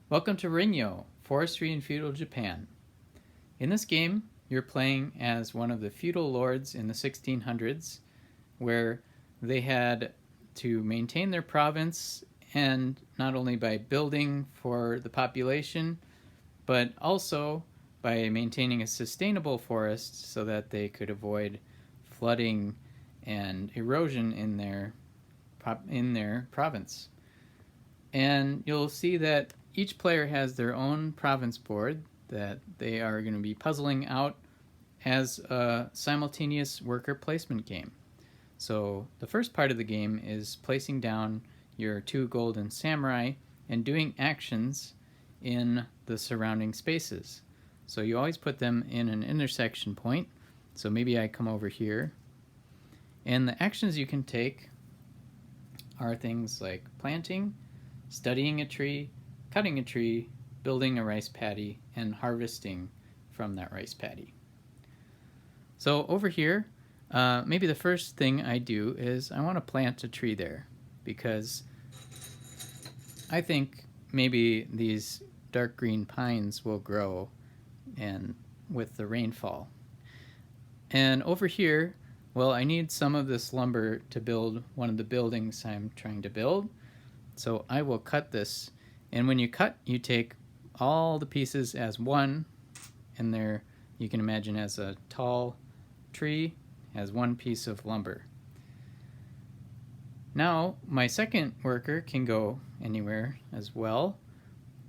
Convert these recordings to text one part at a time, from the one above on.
Welcome to Ringyō, Forestry in Feudal Japan. In this game, you're playing as one of the feudal lords in the 1600s, where they had to maintain their province, and not only by building for the population, but also by maintaining a sustainable forest so that they could avoid flooding and erosion in their province. And you'll see that each player has their own province board that they are going to be puzzling out as a simultaneous worker placement game. So the first part of the game is placing down your 2 golden samurai and doing actions in the surrounding spaces. So you always put them in an intersection point. So maybe I come over here. And the actions you can take are things like planting, studying a tree, cutting a tree, building a rice paddy, and harvesting from that rice paddy. So over here, maybe the first thing I do is I want to plant a tree there because I think maybe these dark green pines will grow and with the rainfall. And over here, well, I need some of this lumber to build one of the buildings I'm trying to build. So I will cut this. And when you cut, you take all the pieces as one, and there you can imagine as a tall tree has one piece of lumber. Now my second worker can go anywhere as well.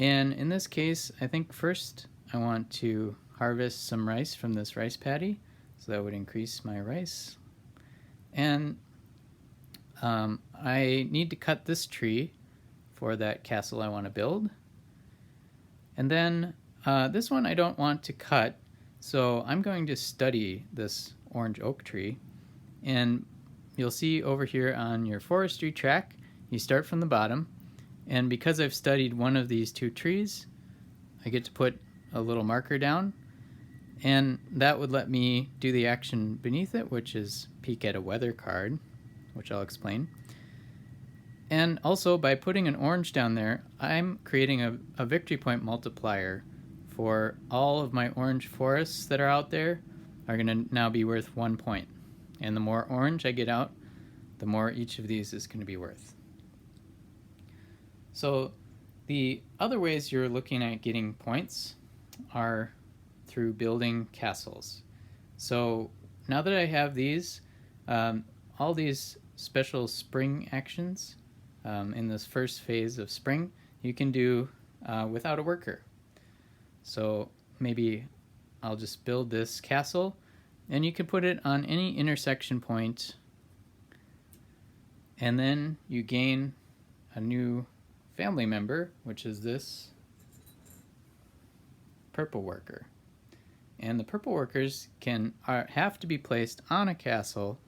And in this case, I think first I want to harvest some rice from this rice paddy. So that would increase my rice. And I need to cut this tree for that castle I want to build. And then this one I don't want to cut, so I'm going to study this orange oak tree. And you'll see over here on your forestry track, you start from the bottom, and because I've studied one of these 2 trees, I get to put a little marker down, and that would let me do the action beneath it, which is peek at a weather card, which I'll explain. And also, by putting an orange down there, I'm creating a victory point multiplier for all of my orange forests that are out there are going to now be worth 1 point. And the more orange I get out, the more each of these is going to be worth. So the other ways you're looking at getting points are through building castles. So now that I have these, all these special spring actions, in this first phase of spring, you can do without a worker. So maybe I'll just build this castle, and you can put it on any intersection point, and then you gain a new family member, which is this purple worker. And the purple workers have to be placed on a castle,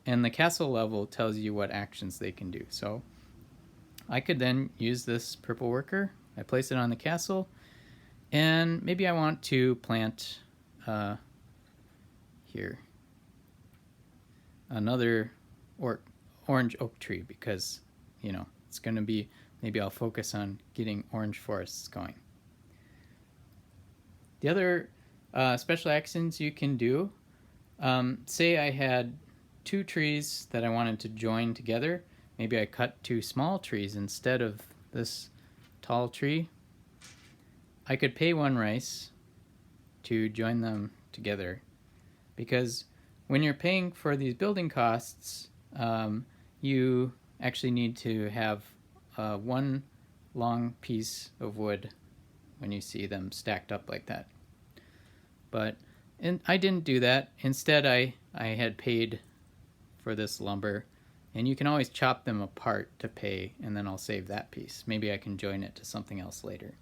and the castle level tells you what actions they can do. So I could then use this purple worker. I place it on the castle, and maybe I want to plant here another orange oak tree because, you know, it's going to be, maybe I'll focus on getting orange forests going. The other special actions you can do, say I had 2 trees that I wanted to join together. Maybe I cut 2 small trees instead of this tall tree. I could pay 1 rice to join them together, because when you're paying for these building costs, you actually need to have 1 long piece of wood when you see them stacked up like that. But I didn't do that. Instead, I had paid for this lumber. And you can always chop them apart to pay, and then I'll save that piece. Maybe I can join it to something else later.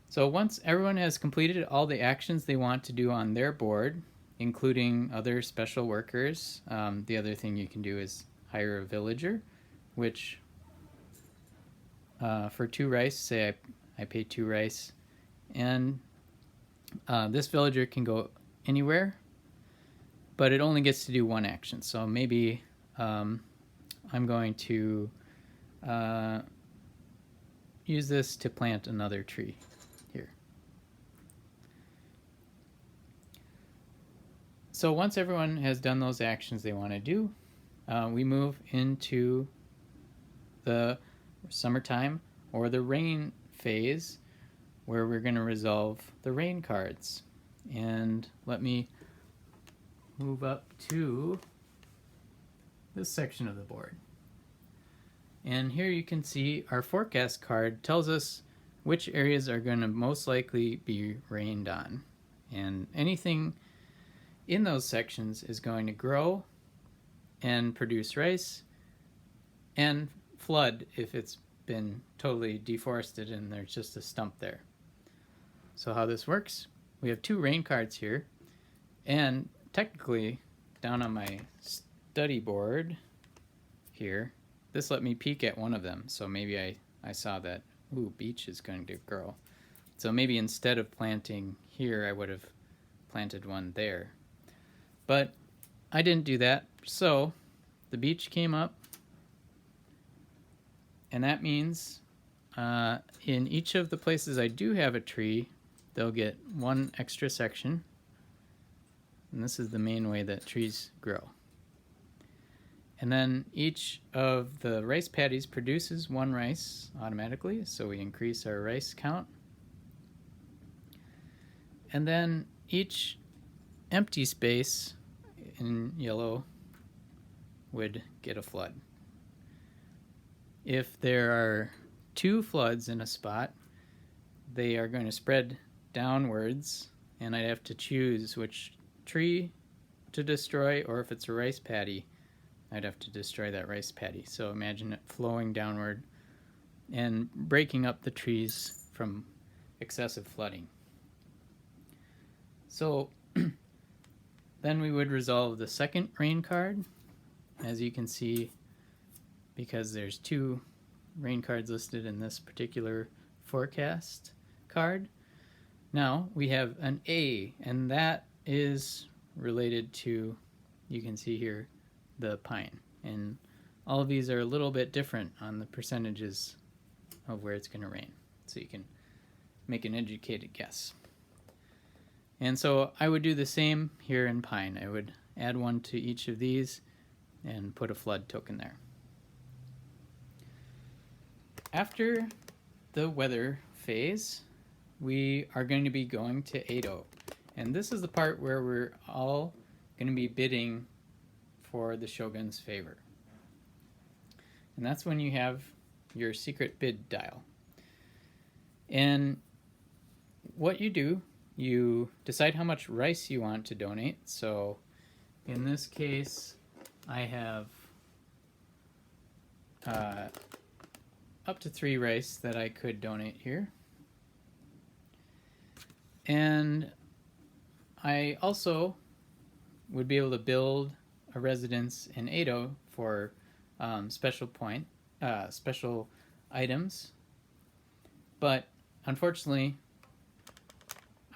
So once everyone has completed all the actions they want to do on their board, including other special workers, the other thing you can do is hire a villager, which for 2 rice, say I pay 2 rice, and this villager can go anywhere, but it only gets to do 1 action. So maybe I'm going to use this to plant another tree here. So once everyone has done those actions they want to do, we move into the summertime or the rain phase, where we're going to resolve the rain cards. And let me move up to this section of the board. And here you can see our forecast card tells us which areas are going to most likely be rained on. And anything in those sections is going to grow and produce rice and flood if it's been totally deforested and there's just a stump there. So how this works, we have 2 rain cards here, and technically down on my study board here, this let me peek at one of them, so maybe I saw that, ooh, beech is going to grow. So maybe instead of planting here, I would have planted one there. But I didn't do that, so the beech came up, and that means in each of the places I do have a tree, they'll get 1 extra section. And this is the main way that trees grow. And then each of the rice paddies produces 1 rice automatically, so we increase our rice count. And then each empty space in yellow would get a flood. If there are 2 floods in a spot, they are going to spread downwards, and I'd have to choose which tree to destroy, or if it's a rice paddy, I'd have to destroy that rice paddy. So imagine it flowing downward and breaking up the trees from excessive flooding. So then we would resolve the second rain card. As you can see, because there's 2 rain cards listed in this particular forecast card. Now we have an A, and that is related to, you can see here, the pine. And all of these are a little bit different on the percentages of where it's going to rain, so you can make an educated guess. And so I would do the same here in pine. I would add 1 to each of these and put a flood token there. After the weather phase, we are going to be going to Edo. And this is the part where we're all going to be bidding for the shogun's favor. And that's when you have your secret bid dial. And what you do, you decide how much rice you want to donate. So in this case, I have up to 3 rice that I could donate here. And I also would be able to build a residence in Edo for special items. But unfortunately,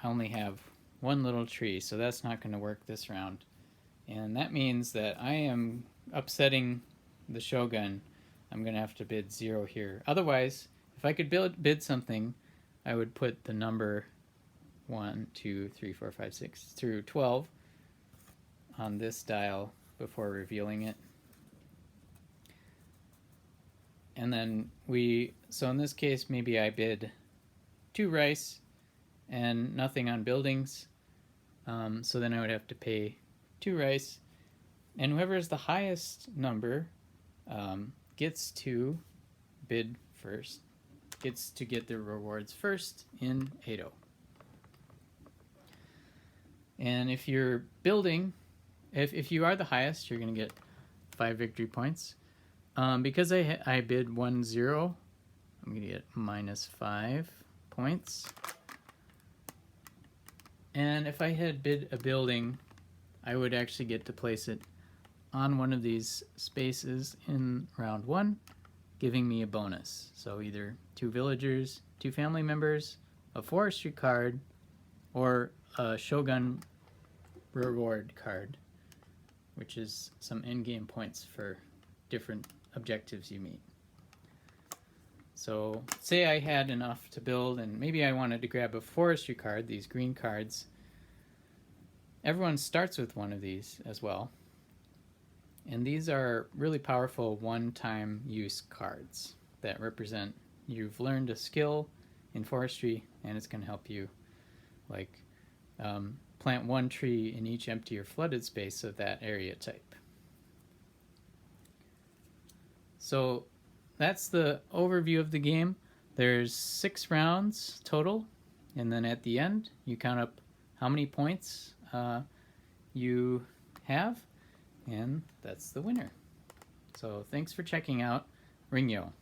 I only have 1 little tree, so that's not going to work this round. And that means that I am upsetting the shogun. I'm going to have to bid 0 here. Otherwise, if I could bid something, I would put the number 1, 2, 3, 4, 5, 6 through 12 on this dial before revealing it. And then so in this case, maybe I bid 2 rice and nothing on buildings. So then I would have to pay 2 rice. And whoever is the highest number gets to bid first, gets to get their rewards first in Edo. And if you're building, if you are the highest, you're going to get 5 victory points. Because I bid 1-0, I'm going to get -5 points. And if I had bid a building, I would actually get to place it on one of these spaces in round 1, giving me a bonus. So either 2 villagers, 2 family members, a forestry card, or a shogun reward card, which is some in-game points for different objectives you meet. So say I had enough to build, and maybe I wanted to grab a forestry card, these green cards. Everyone starts with one of these as well. And these are really powerful one-time use cards that represent you've learned a skill in forestry, and it's going to help you, like plant one tree in each empty or flooded space of that area type. So that's the overview of the game. There's 6 rounds total, and then at the end you count up how many points you have, and that's the winner. So thanks for checking out Ringyō.